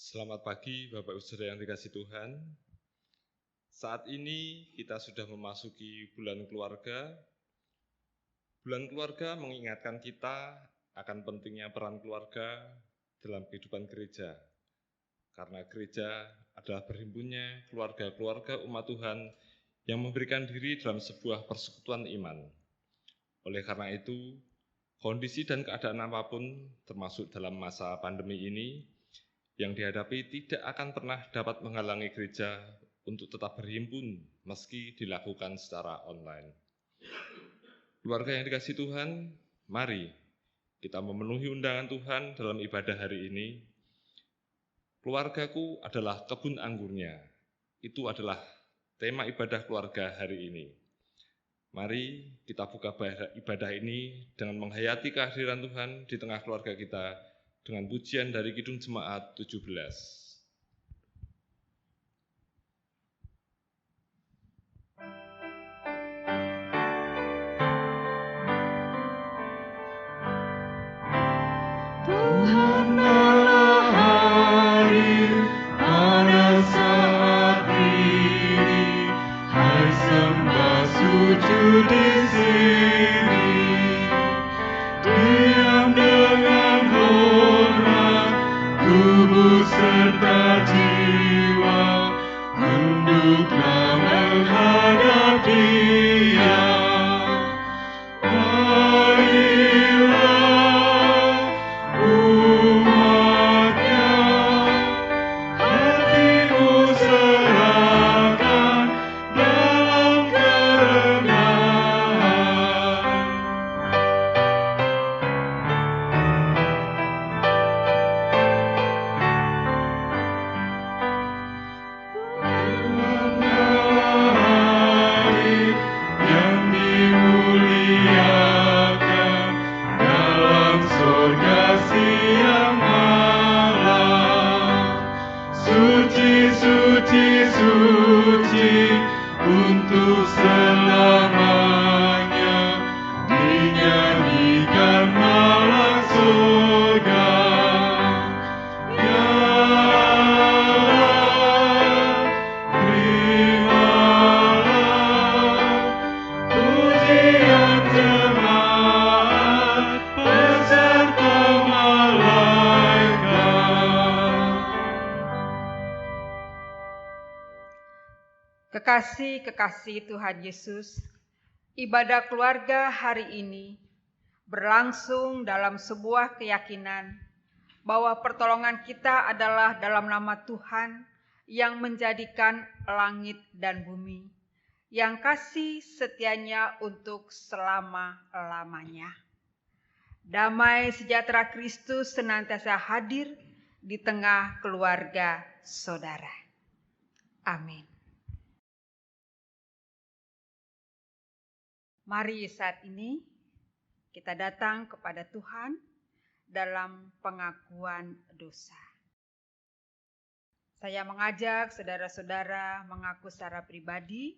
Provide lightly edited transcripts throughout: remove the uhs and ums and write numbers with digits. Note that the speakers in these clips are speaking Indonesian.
Selamat pagi Bapak Ibu Saudara yang dikasihi Tuhan. Saat ini kita sudah memasuki bulan keluarga. Bulan keluarga mengingatkan kita akan pentingnya peran keluarga dalam kehidupan gereja. Karena gereja adalah berhimpunnya keluarga-keluarga umat Tuhan yang memberikan diri dalam sebuah persekutuan iman. Oleh karena itu, kondisi dan keadaan apapun termasuk dalam masa pandemi ini yang dihadapi tidak akan pernah dapat menghalangi gereja untuk tetap berhimpun meski dilakukan secara online. Keluarga yang dikasihi Tuhan, mari kita memenuhi undangan Tuhan dalam ibadah hari ini. Keluargaku adalah kebun anggurnya. Itu adalah tema ibadah keluarga hari ini. Mari kita buka ibadah ini dengan menghayati kehadiran Tuhan di tengah keluarga kita dengan pujian dari Kidung Jemaat 17. Tuhan Allah hadir pada saat ini, hai sembah sujud di sini, diam dengan hormat, tubuh serta jiwa, tunduklah menghadap Dia. Kekasih Tuhan Yesus, ibadah keluarga hari ini berlangsung dalam sebuah keyakinan bahwa pertolongan kita adalah dalam nama Tuhan yang menjadikan langit dan bumi, yang kasih setianya untuk selama-lamanya. Damai sejahtera Kristus senantiasa hadir di tengah keluarga saudara. Amin. Mari saat ini kita datang kepada Tuhan dalam pengakuan dosa. Saya mengajak saudara-saudara mengaku secara pribadi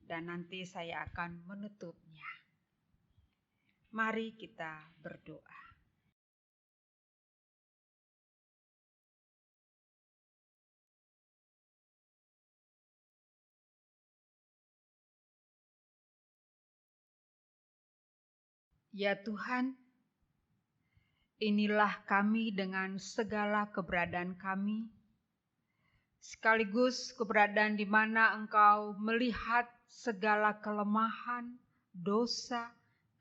dan nanti saya akan menutupnya. Mari kita berdoa. Ya Tuhan, inilah kami dengan segala keberadaan kami, sekaligus keberadaan di mana Engkau melihat segala kelemahan, dosa,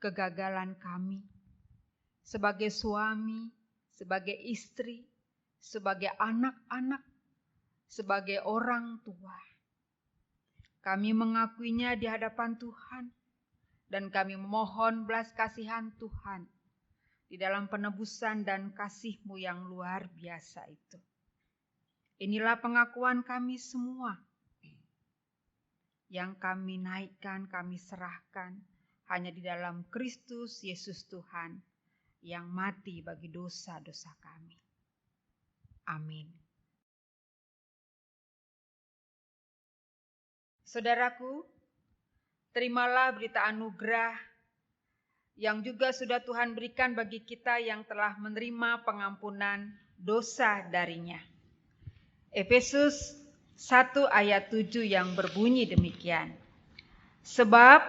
kegagalan kami. Sebagai suami, sebagai istri, sebagai anak-anak, sebagai orang tua. Kami mengakuinya di hadapan Tuhan. Dan kami memohon belas kasihan Tuhan di dalam penebusan dan kasih-Mu yang luar biasa itu. Inilah pengakuan kami semua yang kami naikkan, kami serahkan hanya di dalam Kristus Yesus Tuhan yang mati bagi dosa-dosa kami. Amin. Saudaraku, terimalah berita anugerah yang juga sudah Tuhan berikan bagi kita yang telah menerima pengampunan dosa darinya. Efesus 1 ayat 7 yang berbunyi demikian. Sebab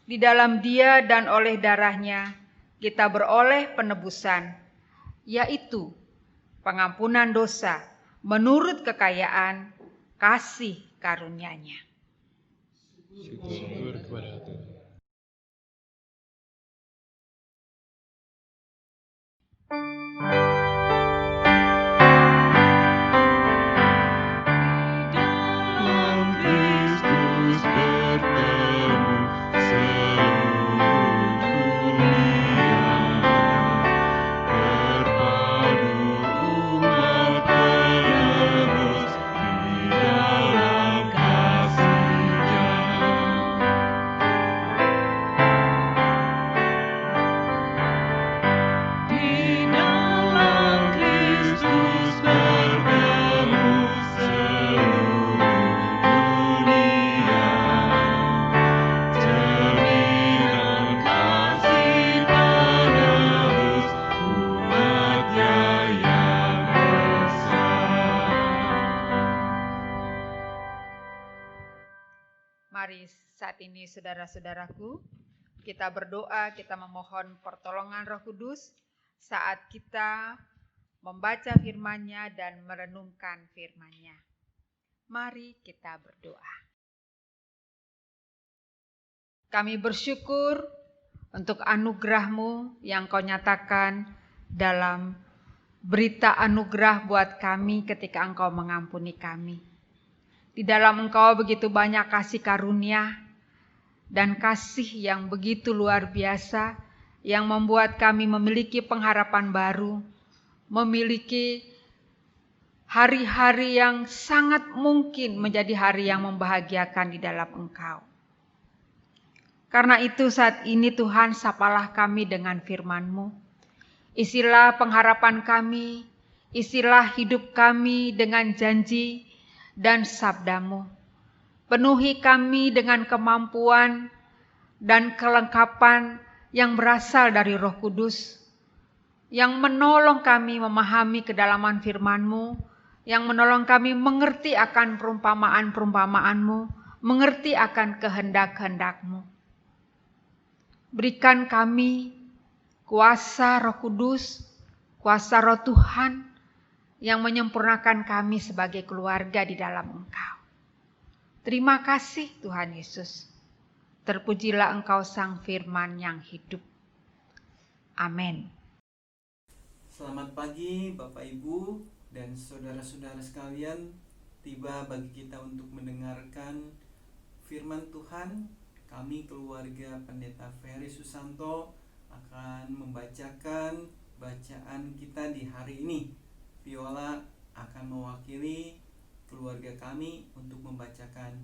di dalam Dia dan oleh darahnya kita beroleh penebusan, yaitu pengampunan dosa menurut kekayaan kasih karunia-Nya. Syukur kepada Tuhan. Dalam Kristus bertemu seluruh dunia, terpadu umat penebus di dalam kasih-Nya. Di dalam Kristus bertemu seluruh dunia, cerminan kasih penebus umat-Nya yang besar. Mari saat ini saudara-saudaraku, kita berdoa, kita memohon pertolongan Roh Kudus saat kita membaca firman-Nya dan merenungkan firman-Nya. Mari kita berdoa. Kami bersyukur untuk anugerah-Mu yang Kau nyatakan dalam berita anugerah buat kami ketika Engkau mengampuni kami. Di dalam Engkau begitu banyak kasih karunia dan kasih yang begitu luar biasa yang membuat kami memiliki pengharapan baru, memiliki hari-hari yang sangat mungkin menjadi hari yang membahagiakan di dalam Engkau. Karena itu saat ini Tuhan, sapalah kami dengan firman-Mu. Isilah pengharapan kami, isilah hidup kami dengan janji dan sabda-Mu. Penuhi kami dengan kemampuan dan kelengkapan yang berasal dari Roh Kudus, yang menolong kami memahami kedalaman firman-Mu, yang menolong kami mengerti akan perumpamaan-perumpamaan-Mu, mengerti akan kehendak-kehendak-Mu. Berikan kami kuasa Roh Kudus, kuasa Roh Tuhan yang menyempurnakan kami sebagai keluarga di dalam Engkau. Terima kasih Tuhan Yesus. Terpujilah Engkau Sang Firman yang hidup. Amin. Selamat pagi Bapak Ibu dan saudara-saudara sekalian. Tiba bagi kita untuk mendengarkan firman Tuhan. Kami keluarga Pendeta Ferry Susanto akan membacakan bacaan kita di hari ini. Viola akan mewakili keluarga kami untuk membacakan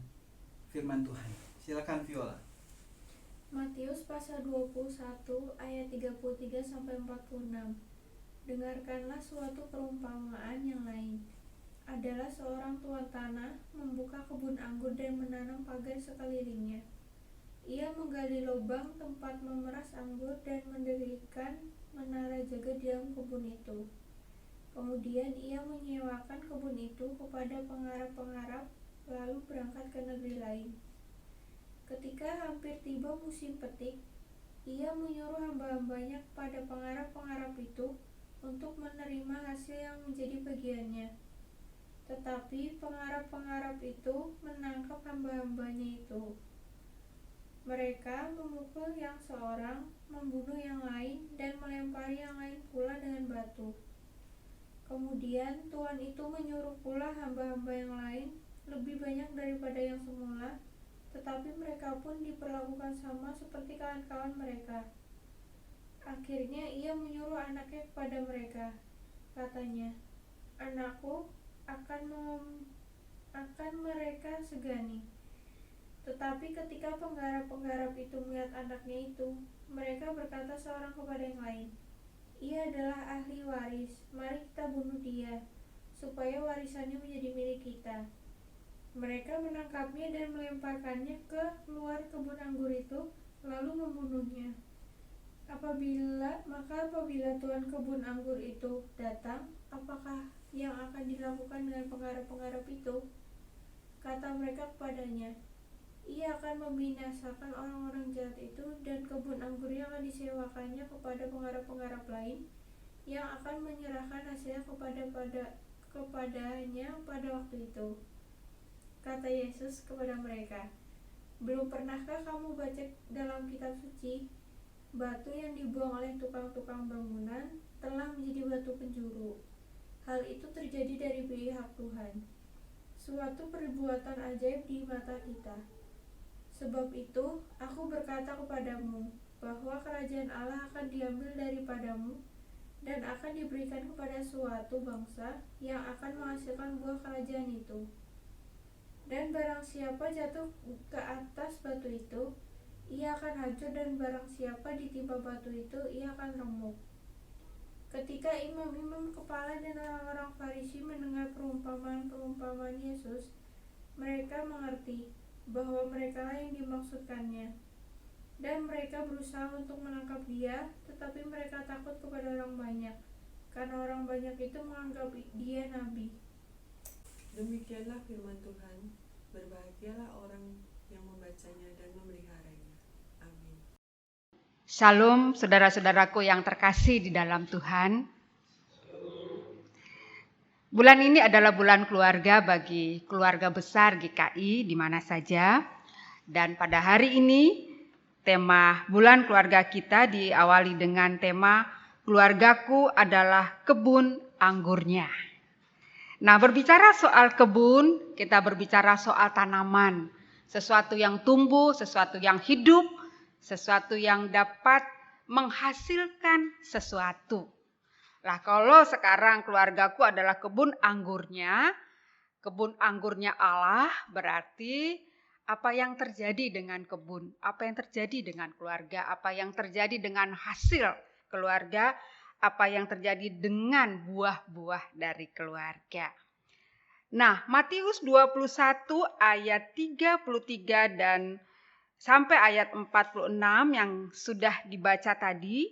firman Tuhan. Silakan Viola. Matius pasal 21 ayat 33 sampai 46. Dengarkanlah suatu perumpamaan yang lain. Adalah seorang tuan tanah membuka kebun anggur dan menanam pagar sekelilingnya. Ia menggali lubang tempat memeras anggur dan mendirikan menara jaga di dalam kebun itu. Kemudian ia menyewakan kebun itu kepada penggarap-penggarap, lalu berangkat ke negeri lain. Ketika hampir tiba musim petik, ia menyuruh hamba-hambanya pada penggarap-penggarap itu untuk menerima hasil yang menjadi bagiannya. Tetapi penggarap-penggarap itu menangkap hamba-hambanya itu. Mereka memukul yang seorang, membunuh yang lain, dan melempari yang lain pula dengan batu. Kemudian tuan itu menyuruh pula hamba-hamba yang lain, lebih banyak daripada yang semula, tetapi mereka pun diperlakukan sama seperti kawan-kawan mereka. Akhirnya ia menyuruh anaknya kepada mereka. Katanya, "Anakku, akan mereka segani." Tetapi ketika penggarap-penggarap itu melihat anaknya itu, mereka berkata seorang kepada yang lain, "Ia adalah ahli waris, mari kita bunuh dia, supaya warisannya menjadi milik kita." Mereka menangkapnya dan melemparkannya ke luar kebun anggur itu, lalu membunuhnya. Apabila tuan kebun anggur itu datang, apakah yang akan dilakukan dengan penggarap-penggarap itu? Kata mereka kepadanya, ia akan membinasakan orang-orang jahat itu, dan kebun anggurnya akan disewakannya kepada penggarap-penggarap lain yang akan menyerahkan hasilnya kepadanya pada waktu itu. Kata Yesus kepada mereka, belum pernahkah kamu baca dalam kitab suci, batu yang dibuang oleh tukang-tukang bangunan telah menjadi batu penjuru. Hal itu terjadi dari pihak Tuhan, suatu perbuatan ajaib di mata kita. Sebab itu, aku berkata kepadamu, bahwa kerajaan Allah akan diambil daripadamu dan akan diberikan kepada suatu bangsa yang akan menghasilkan buah kerajaan itu. Dan barang siapa jatuh ke atas batu itu, ia akan hancur, dan barang siapa ditimpa batu itu, ia akan remuk. Ketika imam-imam kepala dan orang-orang Farisi mendengar perumpamaan Yesus, mereka mengerti bahwa mereka yang dimaksudkannya. Dan mereka berusaha untuk menangkap dia, tetapi mereka takut kepada orang banyak, karena orang banyak itu menganggap dia nabi. Demikianlah firman Tuhan. Berbahagialah orang yang membacanya dan memeliharanya. Amin. Shalom saudara-saudaraku yang terkasih di dalam Tuhan. Bulan ini adalah bulan keluarga bagi keluarga besar GKI di mana saja. Dan pada hari ini tema bulan keluarga kita diawali dengan tema keluargaku adalah kebun anggurnya. Nah, berbicara soal kebun, kita berbicara soal tanaman, sesuatu yang tumbuh, sesuatu yang hidup, sesuatu yang dapat menghasilkan sesuatu. Lah, kalau sekarang keluargaku adalah kebun anggurnya Allah, berarti apa yang terjadi dengan kebun, apa yang terjadi dengan keluarga, apa yang terjadi dengan hasil keluarga, apa yang terjadi dengan buah-buah dari keluarga. Nah, Matius 21 ayat 33 dan sampai ayat 46 yang sudah dibaca tadi,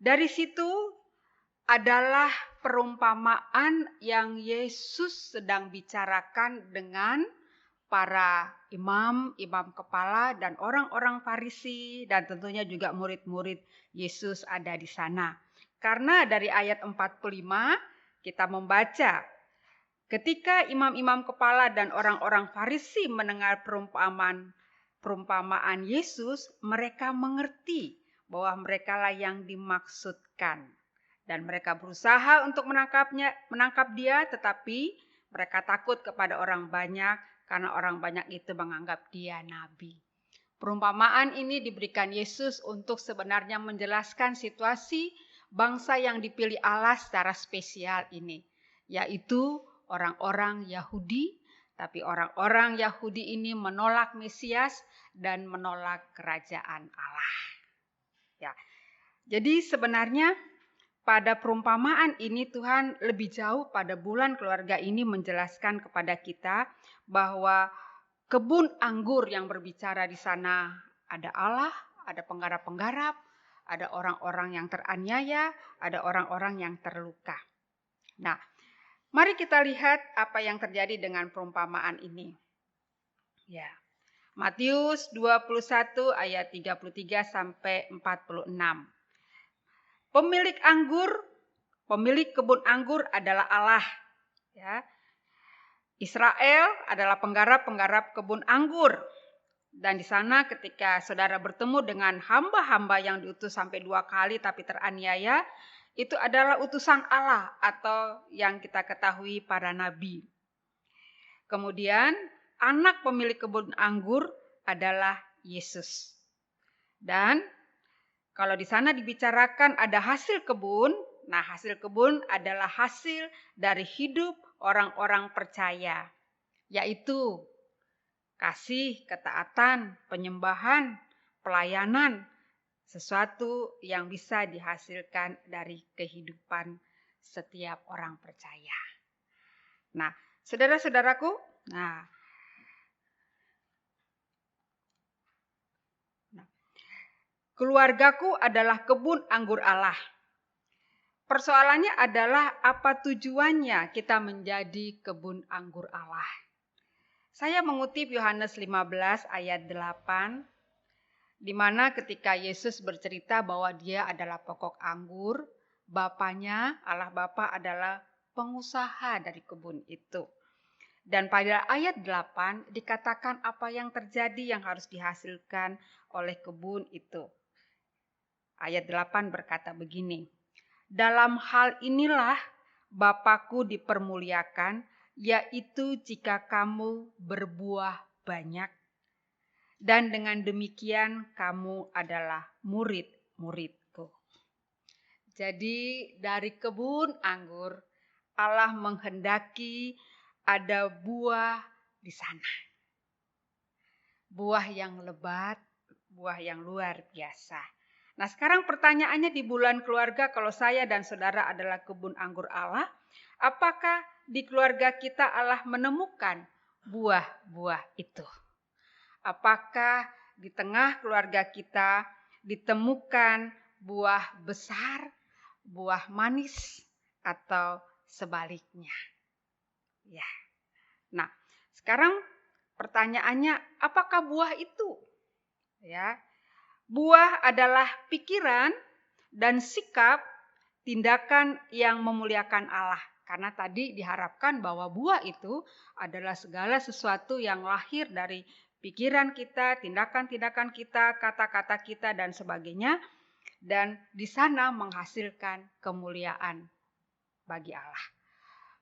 dari situ adalah perumpamaan yang Yesus sedang bicarakan dengan para imam kepala dan orang-orang Farisi, dan tentunya juga murid-murid Yesus ada di sana. Karena dari ayat 45 kita membaca, ketika imam-imam kepala dan orang-orang Farisi mendengar perumpamaan Yesus, mereka mengerti bahwa merekalah yang dimaksudkan. Dan mereka berusaha untuk menangkap dia, tetapi mereka takut kepada orang banyak karena orang banyak itu menganggap dia nabi. Perumpamaan ini diberikan Yesus untuk sebenarnya menjelaskan situasi bangsa yang dipilih Allah secara spesial ini, yaitu orang-orang Yahudi, tapi orang-orang Yahudi ini menolak Mesias dan menolak kerajaan Allah. Ya. Jadi sebenarnya pada perumpamaan ini Tuhan lebih jauh pada bulan keluarga ini menjelaskan kepada kita bahwa kebun anggur yang berbicara di sana ada Allah, ada penggarap-penggarap, ada orang-orang yang teraniaya, ada orang-orang yang terluka. Nah, mari kita lihat apa yang terjadi dengan perumpamaan ini. Ya. Matius 21 ayat 33 sampai 46. Pemilik kebun anggur adalah Allah. Ya. Israel adalah penggarap-penggarap kebun anggur. Dan di sana ketika saudara bertemu dengan hamba-hamba yang diutus sampai 2 kali tapi teraniaya, itu adalah utusan Allah atau yang kita ketahui para nabi. Kemudian anak pemilik kebun anggur adalah Yesus. Dan kalau di sana dibicarakan ada hasil kebun, nah hasil kebun adalah hasil dari hidup orang-orang percaya, yaitu kasih, ketaatan, penyembahan, pelayanan, sesuatu yang bisa dihasilkan dari kehidupan setiap orang percaya. Nah, saudara-saudaraku, keluargaku adalah kebun anggur Allah. persoalannya adalah apa tujuannya kita menjadi kebun anggur Allah. Saya mengutip Yohanes 15 ayat 8, di mana ketika Yesus bercerita bahwa dia adalah pokok anggur, Bapaknya, Allah Bapa adalah pengusaha dari kebun itu. Dan pada ayat 8 dikatakan apa yang terjadi yang harus dihasilkan oleh kebun itu. Ayat 8 berkata begini, dalam hal inilah Bapakku dipermuliakan, yaitu jika kamu berbuah banyak. Dan dengan demikian kamu adalah murid-muridku. Jadi dari kebun anggur, Allah menghendaki ada buah di sana. Buah yang lebat, buah yang luar biasa. Nah, sekarang pertanyaannya di bulan keluarga, kalau saya dan saudara adalah kebun anggur Allah, apakah di keluarga kita Allah menemukan buah-buah itu? Apakah di tengah keluarga kita ditemukan buah besar, buah manis, atau sebaliknya? Ya. Nah, sekarang pertanyaannya, apakah buah itu? Ya. Buah adalah pikiran dan sikap tindakan yang memuliakan Allah. Karena tadi diharapkan bahwa buah itu adalah segala sesuatu yang lahir dari pikiran kita, tindakan-tindakan kita, kata-kata kita, dan sebagainya. Dan di sana menghasilkan kemuliaan bagi Allah.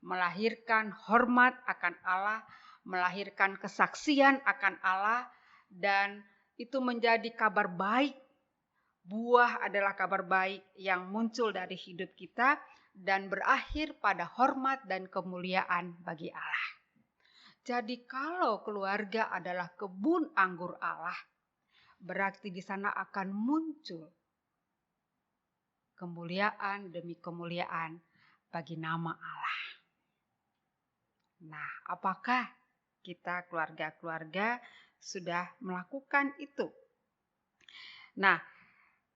Melahirkan hormat akan Allah, melahirkan kesaksian akan Allah, dan itu menjadi kabar baik. Buah adalah kabar baik yang muncul dari hidup kita dan berakhir pada hormat dan kemuliaan bagi Allah. Jadi kalau keluarga adalah kebun anggur Allah, berarti di sana akan muncul kemuliaan demi kemuliaan bagi nama Allah. Nah, apakah kita keluarga-keluarga sudah melakukan itu? Nah,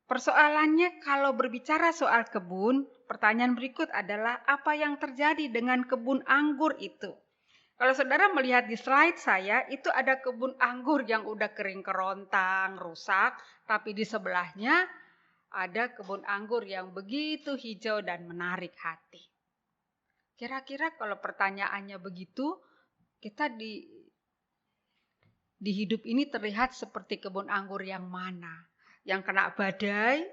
persoalannya kalau berbicara soal kebun, pertanyaan berikut adalah apa yang terjadi dengan kebun anggur itu? Kalau saudara melihat di slide saya, itu ada kebun anggur yang udah kering kerontang, rusak, tapi di sebelahnya ada kebun anggur yang begitu hijau dan menarik hati. Kira-kira kalau pertanyaannya begitu, kita di hidup ini terlihat seperti kebun anggur yang mana? Yang kena badai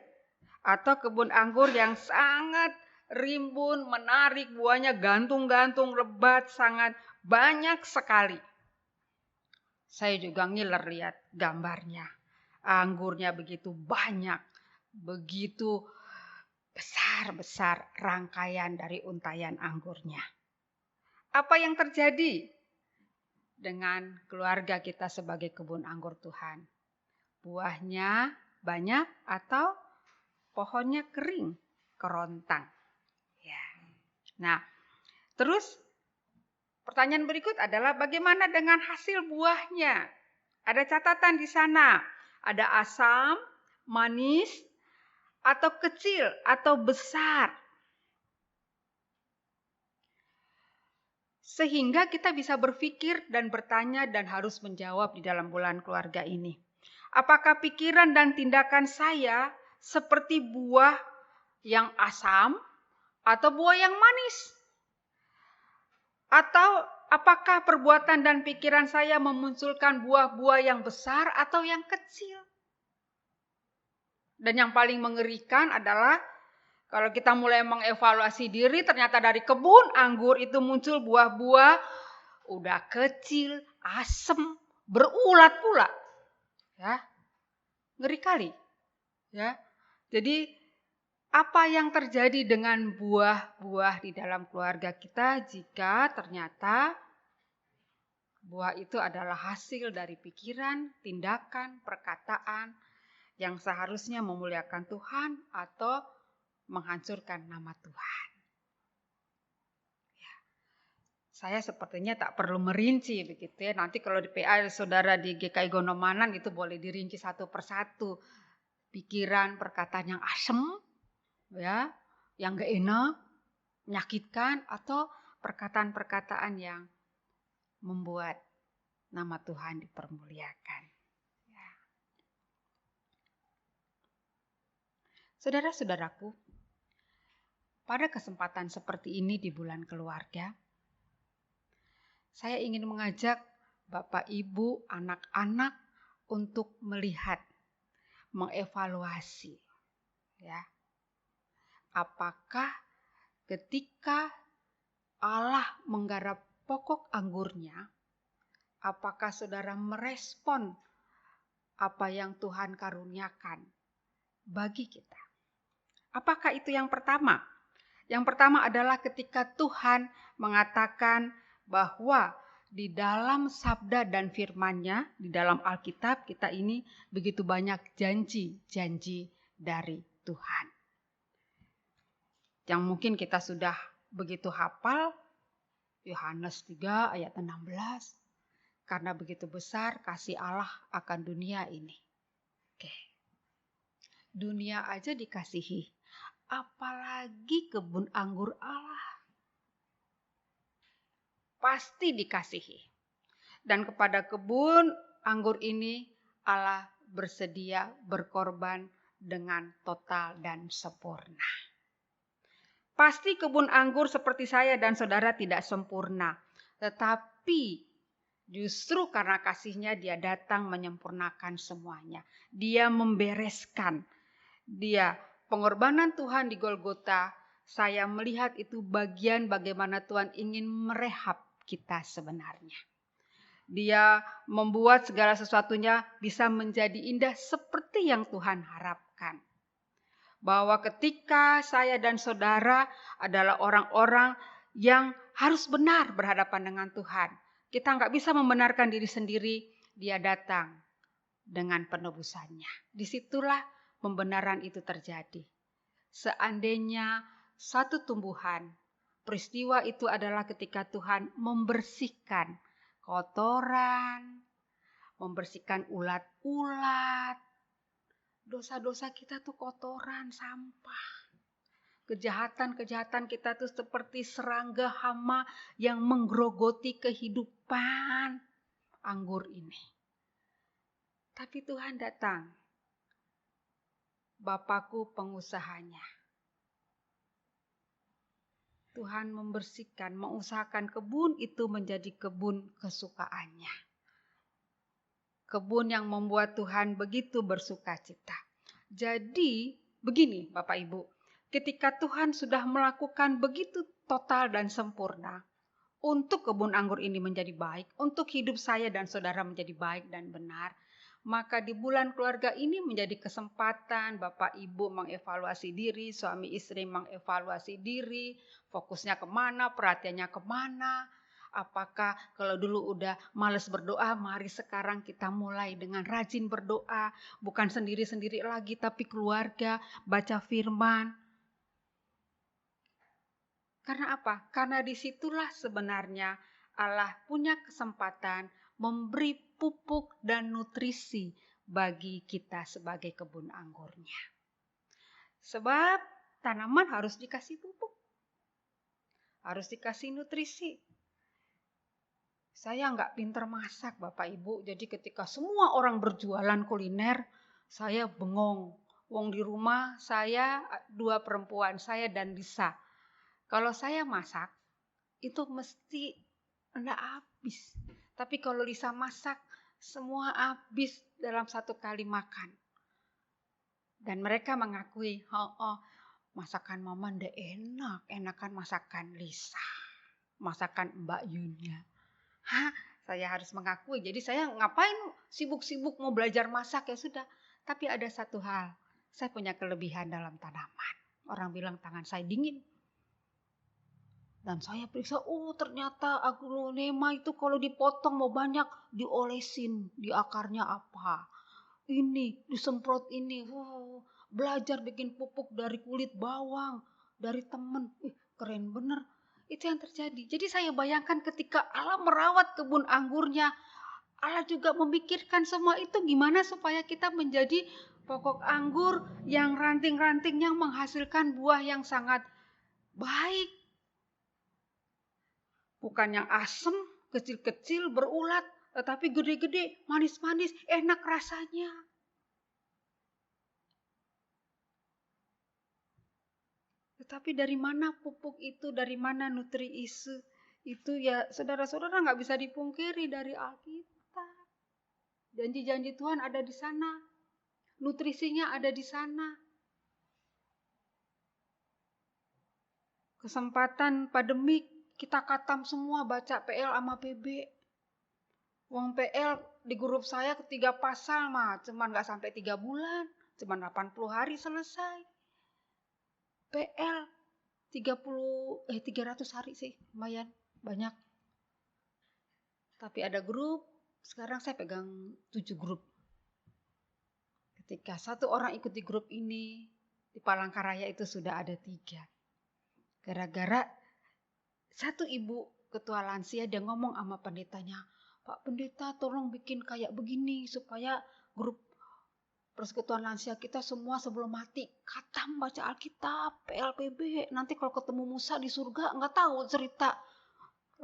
atau kebun anggur yang sangat rimbun, menarik, buahnya gantung-gantung, lebat, sangat banyak sekali. Saya juga ngiler lihat gambarnya. Anggurnya begitu banyak, begitu besar-besar rangkaian dari untayan anggurnya. Apa yang terjadi dengan keluarga kita sebagai kebun anggur Tuhan? Buahnya banyak atau pohonnya kering, kerontang? Ya. Nah, terus pertanyaan berikut adalah bagaimana dengan hasil buahnya? Ada catatan di sana. Ada asam, manis, atau kecil, atau besar. Sehingga kita bisa berpikir dan bertanya dan harus menjawab di dalam bulan keluarga ini. Apakah pikiran dan tindakan saya seperti buah yang asam atau buah yang manis? Atau apakah perbuatan dan pikiran saya memunculkan buah-buah yang besar atau yang kecil? Dan yang paling mengerikan adalah kalau kita mulai mengevaluasi diri, ternyata dari kebun anggur itu muncul buah-buah udah kecil, asem, berulat pula. Ya. Ngeri kali. Ya. Jadi apa yang terjadi dengan buah-buah di dalam keluarga kita jika ternyata buah itu adalah hasil dari pikiran, tindakan, perkataan yang seharusnya memuliakan Tuhan atau menghancurkan nama Tuhan. Ya. Saya sepertinya tak perlu merinci begitu ya. Nanti kalau di PA saudara di GKI Gondomanan itu boleh dirinci satu persatu. Pikiran, perkataan yang asem, ya, yang gak enak, menyakitkan, atau perkataan-perkataan yang membuat nama Tuhan dipermuliakan. Ya. Saudara-saudaraku, pada kesempatan seperti ini di bulan keluarga, saya ingin mengajak Bapak, Ibu, anak-anak untuk melihat, mengevaluasi, ya. Apakah ketika Allah menggarap pokok anggurnya, apakah saudara merespon apa yang Tuhan karuniakan bagi kita? Apakah itu yang pertama? Yang pertama adalah ketika Tuhan mengatakan bahwa di dalam sabda dan firman-Nya, di dalam Alkitab kita ini begitu banyak janji-janji dari Tuhan. Yang mungkin kita sudah begitu hafal, Yohanes 3 ayat 16. Karena begitu besar kasih Allah akan dunia ini. Oke. Dunia aja dikasihi, apalagi kebun anggur Allah. Pasti dikasihi. Dan kepada kebun anggur ini Allah bersedia berkorban dengan total dan sempurna. Pasti kebun anggur seperti saya dan saudara tidak sempurna. Tetapi justru karena kasihnya dia datang menyempurnakan semuanya. Dia membereskan. Dia pengorbanan Tuhan di Golgota, saya melihat itu bagian bagaimana Tuhan ingin merehab kita sebenarnya. Dia membuat segala sesuatunya bisa menjadi indah seperti yang Tuhan harapkan. Bahwa ketika saya dan saudara adalah orang-orang yang harus benar berhadapan dengan Tuhan. Kita nggak bisa membenarkan diri sendiri, dia datang dengan penebusannya. Disitulah pembenaran itu terjadi. Seandainya satu tumbuhan, peristiwa itu adalah ketika Tuhan membersihkan kotoran, membersihkan ulat-ulat. Dosa-dosa kita tuh kotoran, sampah. Kejahatan-kejahatan kita tuh seperti serangga hama yang menggerogoti kehidupan anggur ini. Tapi Tuhan datang. Bapakku pengusahanya. Tuhan membersihkan, mengusahakan kebun itu menjadi kebun kesukaannya. Kebun yang membuat Tuhan begitu bersukacita. Jadi begini Bapak Ibu, ketika Tuhan sudah melakukan begitu total dan sempurna untuk kebun anggur ini menjadi baik, untuk hidup saya dan saudara menjadi baik dan benar, maka di bulan keluarga ini menjadi kesempatan Bapak Ibu mengevaluasi diri, suami istri mengevaluasi diri, fokusnya kemana, perhatiannya kemana. Apakah kalau dulu udah males berdoa, mari sekarang kita mulai dengan rajin berdoa. Bukan sendiri-sendiri lagi, tapi keluarga, baca firman. Karena apa? Karena disitulah sebenarnya Allah punya kesempatan memberi pupuk dan nutrisi bagi kita sebagai kebun anggurnya. Sebab tanaman harus dikasih pupuk. Harus dikasih nutrisi. Saya nggak pinter masak Bapak Ibu, jadi ketika semua orang berjualan kuliner, saya bengong. Wong di rumah saya 2 perempuan, saya dan Lisa. Kalau saya masak, itu mesti enggak habis. Tapi kalau Lisa masak, semua habis dalam 1 kali makan. Dan mereka mengakui, masakan Mama ndak enak, enakan masakan Lisa, masakan Mbak Yunya. Saya harus mengakui. Jadi saya ngapain sibuk-sibuk mau belajar masak, ya sudah. Tapi ada satu hal, saya punya kelebihan dalam tanaman. Orang bilang tangan saya dingin. Dan saya periksa, ternyata aglonema itu kalau dipotong mau banyak, diolesin di akarnya apa. Ini, disemprot ini. Belajar bikin pupuk dari kulit bawang, dari temen. Keren bener. Itu yang terjadi. Jadi saya bayangkan ketika Allah merawat kebun anggurnya, Allah juga memikirkan semua itu gimana supaya kita menjadi pokok anggur yang ranting-rantingnya menghasilkan buah yang sangat baik. Bukan yang asem, kecil-kecil, berulat, tetapi gede-gede, manis-manis, enak rasanya. Tetapi dari mana pupuk itu, dari mana nutrisi itu, ya saudara-saudara nggak bisa dipungkiri dari Alkitab. Janji-janji Tuhan ada di sana, nutrisinya ada di sana. Kesempatan pandemik kita katam semua baca PL sama PB. Uang PL di grup saya 3 pasal mah cuman nggak sampai 3 bulan, cuman 80 hari selesai. PL 300 hari sih, lumayan banyak. Tapi ada grup, sekarang saya pegang 7 grup. Ketika satu orang ikut di grup ini, di Palangkaraya itu sudah ada 3. Gara-gara satu ibu ketua lansia dia ngomong sama pendetanya, Pak Pendeta tolong bikin kayak begini supaya grup persekutuan lansia kita semua sebelum mati khatam baca Alkitab, PLPB. Nanti kalau ketemu Musa di surga nggak tahu cerita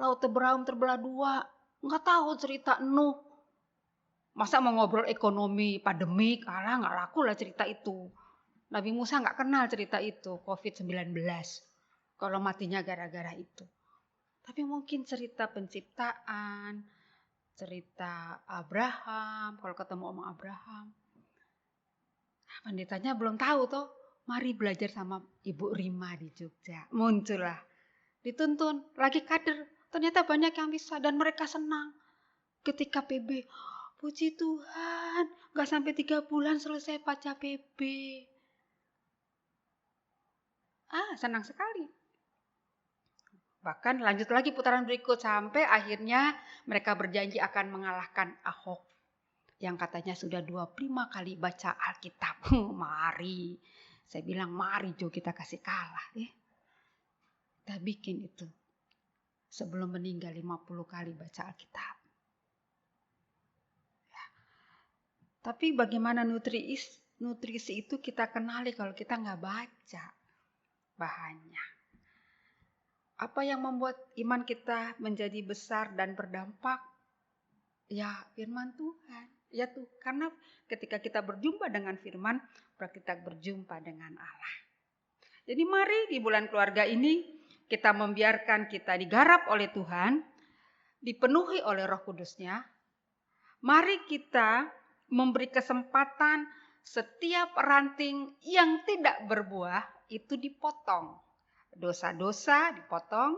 laut Abraham terbelah 2, nggak tahu cerita Nuh. Masa mau ngobrol ekonomi pandemik, alah nggak laku lah cerita itu. Nabi Musa nggak kenal cerita itu, COVID-19. Kalau matinya gara-gara itu. Tapi mungkin cerita penciptaan, cerita Abraham, kalau ketemu sama Abraham. Pendetanya belum tahu toh, mari belajar sama Ibu Rima di Jogja. Muncullah, dituntun, lagi kader. Ternyata banyak yang bisa dan mereka senang. Ketika PB, puji Tuhan, gak sampai 3 bulan selesai baca PB. Senang sekali. Bahkan lanjut lagi putaran berikut sampai akhirnya mereka berjanji akan mengalahkan Ahok. Yang katanya sudah 25 kali baca Alkitab. Mari. Saya bilang mari Jo kita kasih kalah. Kita bikin itu. Sebelum meninggal 50 kali baca Alkitab. Ya. Tapi bagaimana nutrisi itu kita kenali kalau kita nggak baca bahannya. Apa yang membuat iman kita menjadi besar dan berdampak? Ya firman Tuhan. Ya tuh, karena ketika kita berjumpa dengan firman, berarti kita berjumpa dengan Allah. Jadi mari di bulan keluarga ini kita membiarkan kita digarap oleh Tuhan, dipenuhi oleh Roh Kudus-Nya. Mari kita memberi kesempatan setiap ranting yang tidak berbuah itu dipotong. Dosa-dosa dipotong,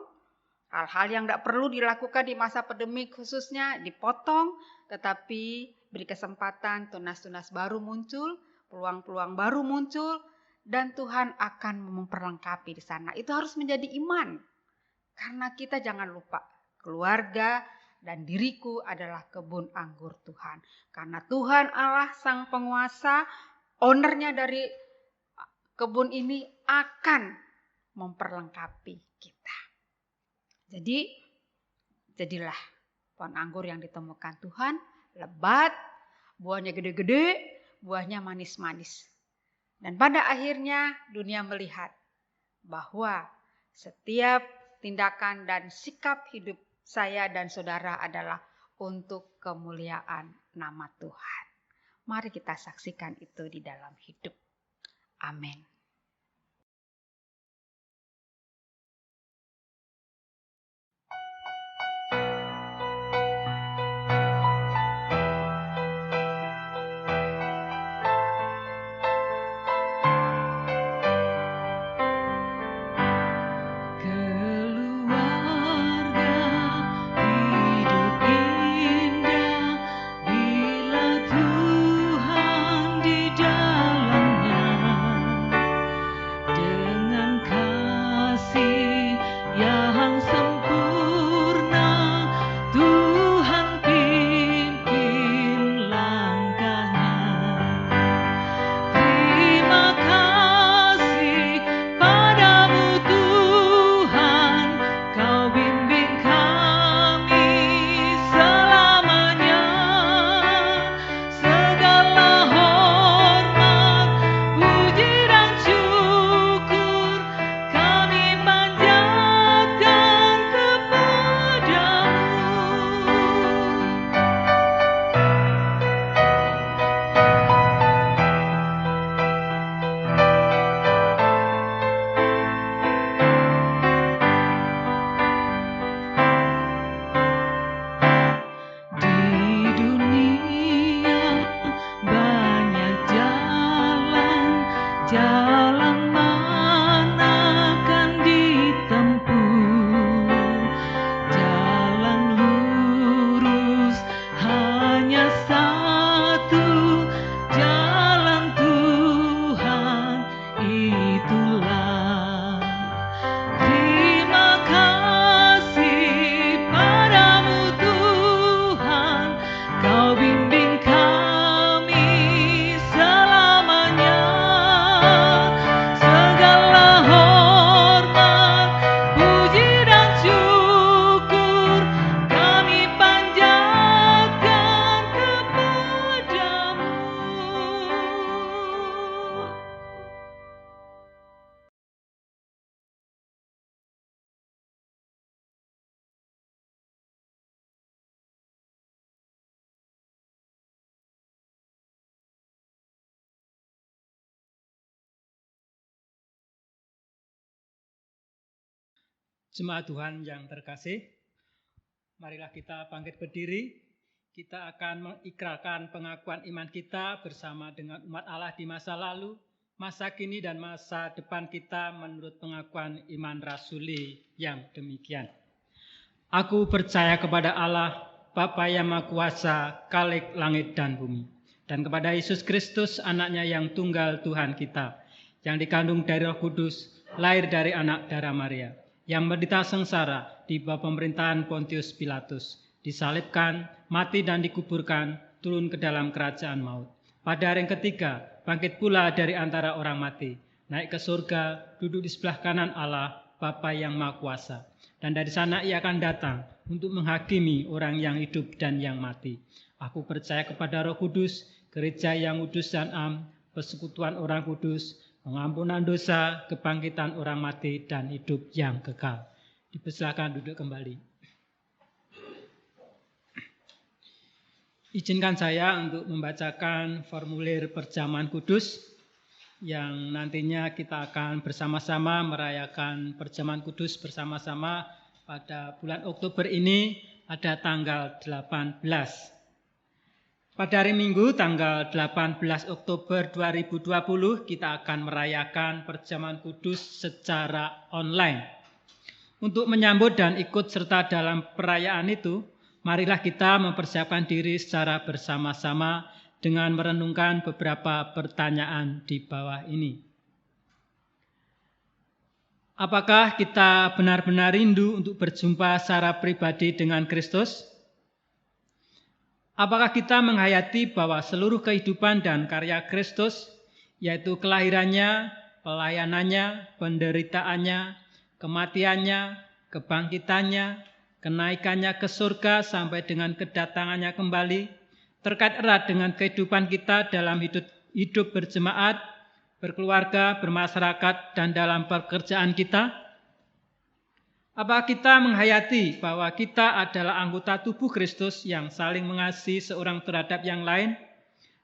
hal-hal yang tidak perlu dilakukan di masa pandemi khususnya dipotong, tetapi beri kesempatan tunas-tunas baru muncul, peluang-peluang baru muncul, dan Tuhan akan memperlengkapi di sana. Itu harus menjadi iman, karena kita jangan lupa keluarga dan diriku adalah kebun anggur Tuhan. Karena Tuhan Allah sang penguasa, ownernya dari kebun ini akan memperlengkapi kita. Jadi, jadilah pohon anggur yang ditemukan Tuhan, lebat, buahnya gede-gede, buahnya manis-manis. Dan pada akhirnya dunia melihat bahwa setiap tindakan dan sikap hidup saya dan saudara adalah untuk kemuliaan nama Tuhan. Mari kita saksikan itu di dalam hidup. Amin. Bila Tuhan di dalamnya. jalan mana kan ditempuh, jalan lurus hanya satu, jalan Tuhan itulah. Terima kasih padamu Tuhan, Kau bimbing kami selamanya. Segala hormat, puji dan syukur kami panjatkan kepadamu. Jemaat Tuhan yang terkasih, marilah kita bangkit berdiri. Kita akan mengikrarkan pengakuan iman kita bersama dengan umat Allah di masa lalu, masa kini dan masa depan kita menurut pengakuan iman rasuli yang demikian. Aku percaya kepada Allah, Bapa yang Maha Kuasa, Khalik langit dan bumi, dan kepada Yesus Kristus, anaknya yang tunggal Tuhan kita, yang dikandung dari Roh Kudus, lahir dari anak darah Maria, yang menderita sengsara di bawah pemerintahan Pontius Pilatus, disalibkan, mati dan dikuburkan, turun ke dalam kerajaan maut. Pada hari yang ketiga, bangkit pula dari antara orang mati, naik ke surga, duduk di sebelah kanan Allah, Bapa yang Maha Kuasa. Dan dari sana ia akan datang untuk menghakimi orang yang hidup dan yang mati. Aku percaya kepada Roh Kudus, gereja yang kudus dan am, persekutuan orang kudus, pengampunan dosa, kebangkitan orang mati, dan hidup yang kekal. Dipersilakan duduk kembali. Izinkan saya untuk membacakan formulir perjamuan kudus yang nantinya kita akan bersama-sama merayakan perjamuan kudus bersama-sama pada bulan Oktober ini ada tanggal 18. Pada hari Minggu tanggal 18 Oktober 2020 kita akan merayakan perjamuan kudus secara online. Untuk menyambut dan ikut serta dalam perayaan itu, marilah kita mempersiapkan diri secara bersama-sama dengan merenungkan beberapa pertanyaan di bawah ini. Apakah kita benar-benar rindu untuk berjumpa secara pribadi dengan Kristus? Apakah kita menghayati bahwa seluruh kehidupan dan karya Kristus, yaitu kelahirannya, pelayanannya, penderitaannya, kematiannya, kebangkitannya, kenaikannya ke surga sampai dengan kedatangannya kembali, terkait erat dengan kehidupan kita dalam hidup berjemaat, berkeluarga, bermasyarakat, dan dalam pekerjaan kita? Apa kita menghayati bahwa kita adalah anggota tubuh Kristus yang saling mengasihi seorang terhadap yang lain?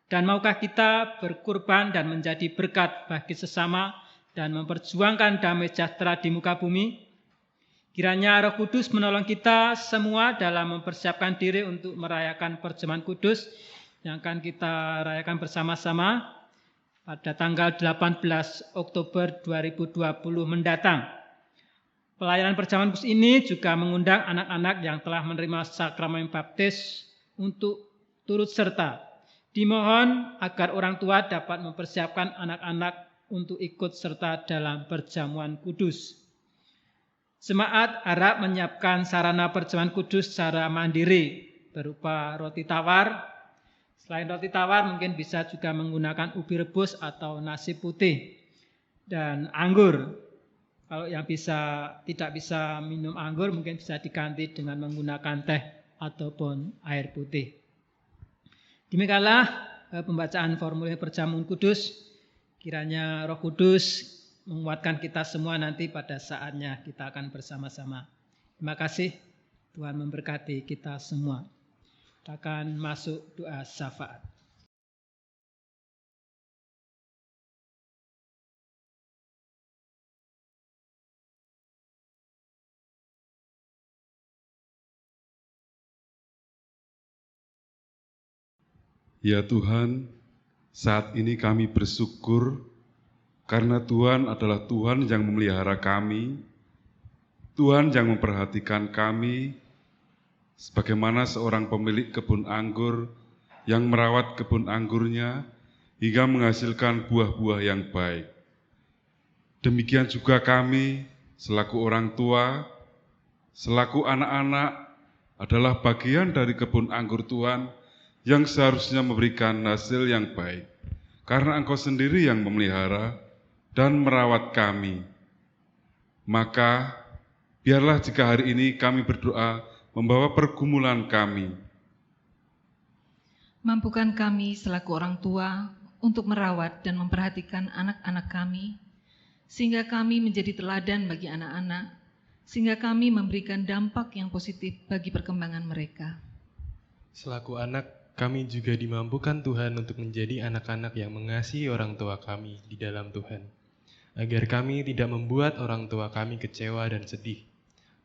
Dan maukah kita berkorban dan menjadi berkat bagi sesama dan memperjuangkan damai sejahtera di muka bumi? Kiranya Roh Kudus menolong kita semua dalam mempersiapkan diri untuk merayakan perjamuan kudus yang akan kita rayakan bersama-sama pada tanggal 18 Oktober 2020 mendatang. Pelayanan perjamuan kudus ini juga mengundang anak-anak yang telah menerima sakramen baptis untuk turut serta. Dimohon agar orang tua dapat mempersiapkan anak-anak untuk ikut serta dalam perjamuan kudus. Jemaat harap menyiapkan sarana perjamuan kudus secara mandiri berupa roti tawar. Selain roti tawar mungkin bisa juga menggunakan ubi rebus atau nasi putih dan anggur. Kalau yang tidak bisa minum anggur mungkin bisa diganti dengan menggunakan teh ataupun air putih. Demikianlah pembacaan formulir perjamuan kudus. Kiranya Roh Kudus menguatkan kita semua nanti pada saatnya kita akan bersama-sama. Terima kasih, Tuhan memberkati kita semua. Kita akan masuk doa syafaat. Ya Tuhan, saat ini kami bersyukur karena Tuhan adalah Tuhan yang memelihara kami, Tuhan yang memperhatikan kami, sebagaimana seorang pemilik kebun anggur yang merawat kebun anggurnya hingga menghasilkan buah-buah yang baik. Demikian juga kami, selaku orang tua, selaku anak-anak, adalah bagian dari kebun anggur Tuhan yang seharusnya memberikan hasil yang baik, karena Engkau sendiri yang memelihara dan merawat kami. Maka, biarlah jika hari ini kami berdoa membawa pergumulan kami. Mampukan kami selaku orang tua untuk merawat dan memperhatikan anak-anak kami, sehingga kami menjadi teladan bagi anak-anak, sehingga kami memberikan dampak yang positif bagi perkembangan mereka. Selaku anak, kami juga dimampukan Tuhan untuk menjadi anak-anak yang mengasihi orang tua kami di dalam Tuhan, agar kami tidak membuat orang tua kami kecewa dan sedih.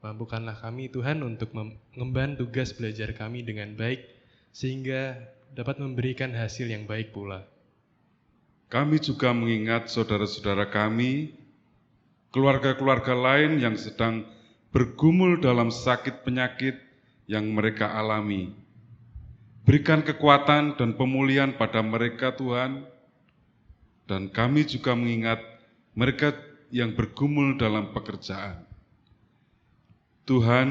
Mampukanlah kami Tuhan untuk mengemban tugas belajar kami dengan baik, sehingga dapat memberikan hasil yang baik pula. Kami juga mengingat saudara-saudara kami, keluarga-keluarga lain yang sedang bergumul dalam sakit penyakit yang mereka alami. Berikan kekuatan dan pemulihan pada mereka Tuhan, dan kami juga mengingat mereka yang bergumul dalam pekerjaan. Tuhan,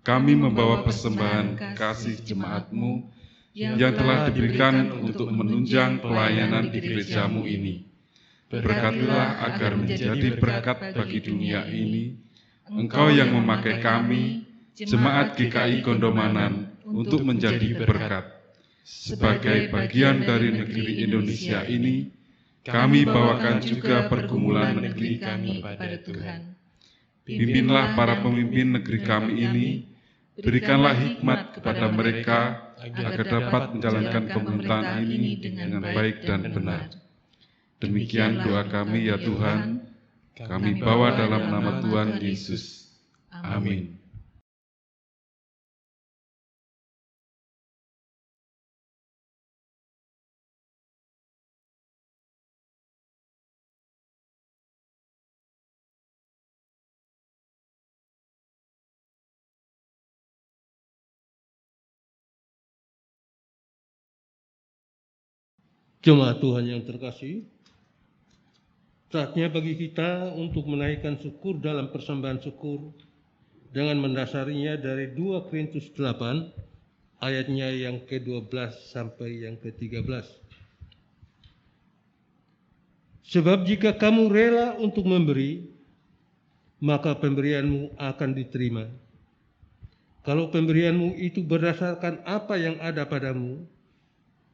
kami membawa persembahan kasih jemaat-Mu yang telah diberikan untuk menunjang pelayanan di gerejamu ini. Berkatilah agar menjadi berkat bagi dunia ini, Engkau yang memakai kami, Jemaat GKI Gondomanan, untuk menjadi berkat. Sebagai bagian dari negeri Indonesia ini, kami bawakan juga pergumulan negeri kami pada Tuhan. Pimpinlah para pemimpin negeri kami ini, berikanlah hikmat kepada mereka, agar dapat menjalankan pemerintahan ini dengan baik dan benar. Demikian doa kami ya Tuhan, kami bawa dalam nama Tuhan Yesus. Amin. Jemaat Tuhan yang terkasih, saatnya bagi kita untuk menaikkan syukur dalam persembahan syukur dengan mendasarinya dari 2 Korintus 8 ayatnya yang ke-12 sampai yang ke-13. Sebab jika kamu rela untuk memberi, maka pemberianmu akan diterima. Kalau pemberianmu itu berdasarkan apa yang ada padamu,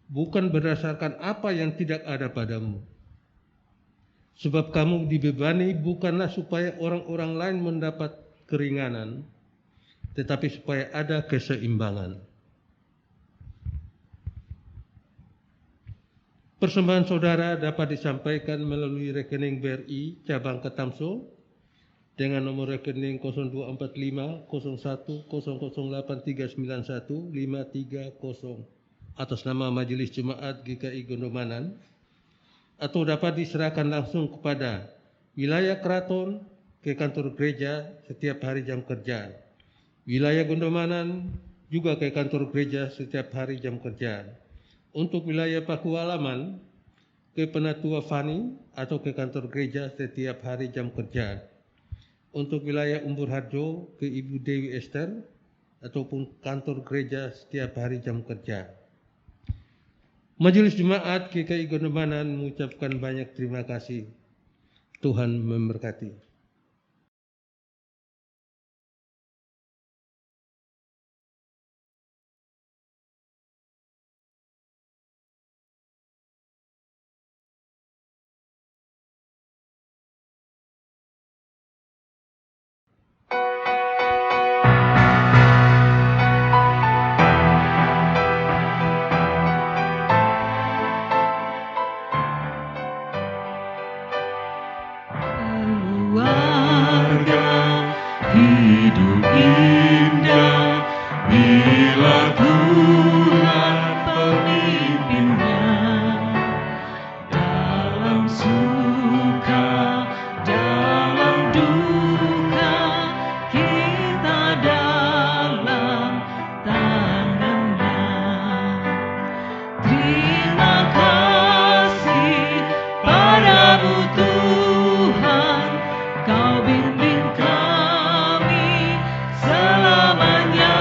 bukan berdasarkan apa yang tidak ada padamu. Sebab kamu dibebani bukanlah supaya orang-orang lain mendapat keringanan, tetapi supaya ada keseimbangan. Persembahan saudara dapat disampaikan melalui rekening BRI cabang Ketamso dengan nomor rekening 0245 01 008 391 530 atas nama Majelis Jemaat GKI Gondomanan, atau dapat diserahkan langsung kepada wilayah Keraton ke kantor gereja setiap hari jam kerja, wilayah Gondomanan juga ke kantor gereja setiap hari jam kerja. Untuk wilayah Pakualaman ke Penatua Fani atau ke kantor gereja setiap hari jam kerja. Untuk wilayah Umbur Harjo ke Ibu Dewi Esther ataupun kantor gereja setiap hari jam kerja. Majelis Jemaat GKI Gondomanan mengucapkan banyak terima kasih. Tuhan memberkati. hidup indah bila Tuhan pemimpinnya dalam suka Tuhan, Kau bimbing kami selamanya.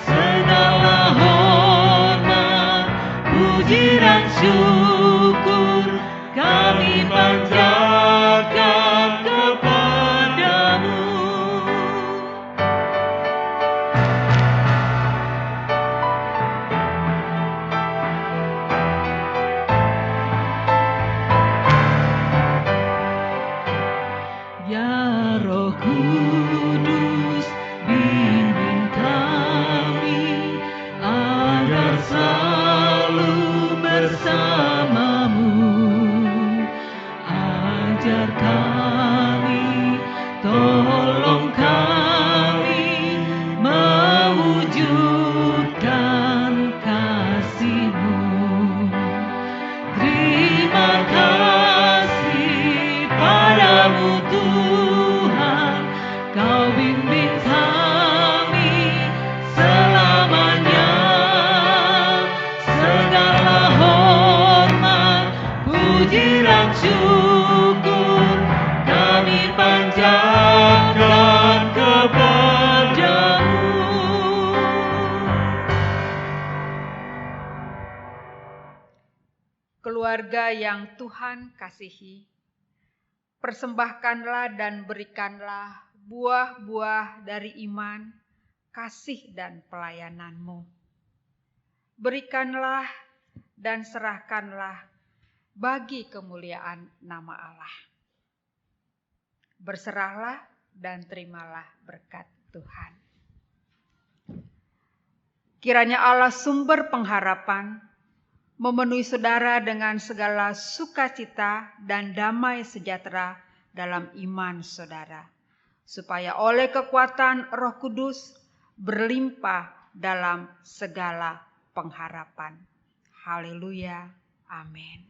Segala hormat, puji dan syukur kami panjatkan kepadamu. Ya Roh Kudus, bimbing kami agar selalu bersamamu. Ajar kami, tolong kami mewujudkan kasih-Mu. Terima kasih padamu Tuhan, Kau bimbing kami selamanya. Segala hormat, puji dan syukur kami panjatkan kepadamu. Keluarga yang Tuhan kasihi, persembahkanlah dan berikanlah buah-buah dari iman, kasih dan pelayananmu. Berikanlah dan serahkanlah bagi kemuliaan nama Allah. Berserahlah dan terimalah berkat Tuhan. Kiranya Allah sumber pengharapan memenuhi saudara dengan segala sukacita dan damai sejahtera dalam iman saudara, supaya oleh kekuatan Roh Kudus berlimpah dalam segala pengharapan. Haleluya. Amin.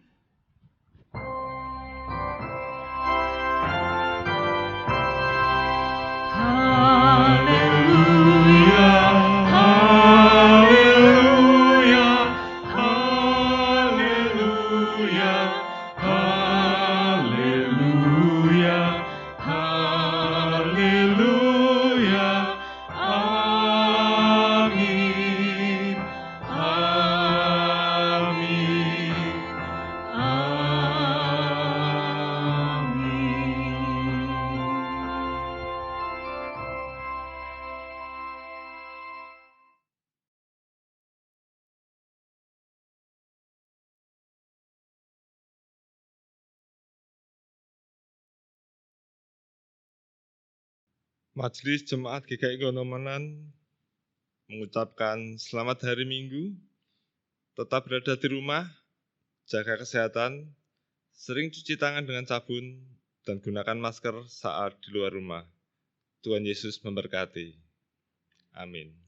Haleluya, haleluya, haleluya, haleluya, haleluya, amin, amin, amin. Majelis Jemaat GKI Gondomenan mengucapkan selamat hari Minggu, tetap berada di rumah, jaga kesehatan, sering cuci tangan dengan sabun, dan gunakan masker saat di luar rumah. Tuhan Yesus memberkati. Amin.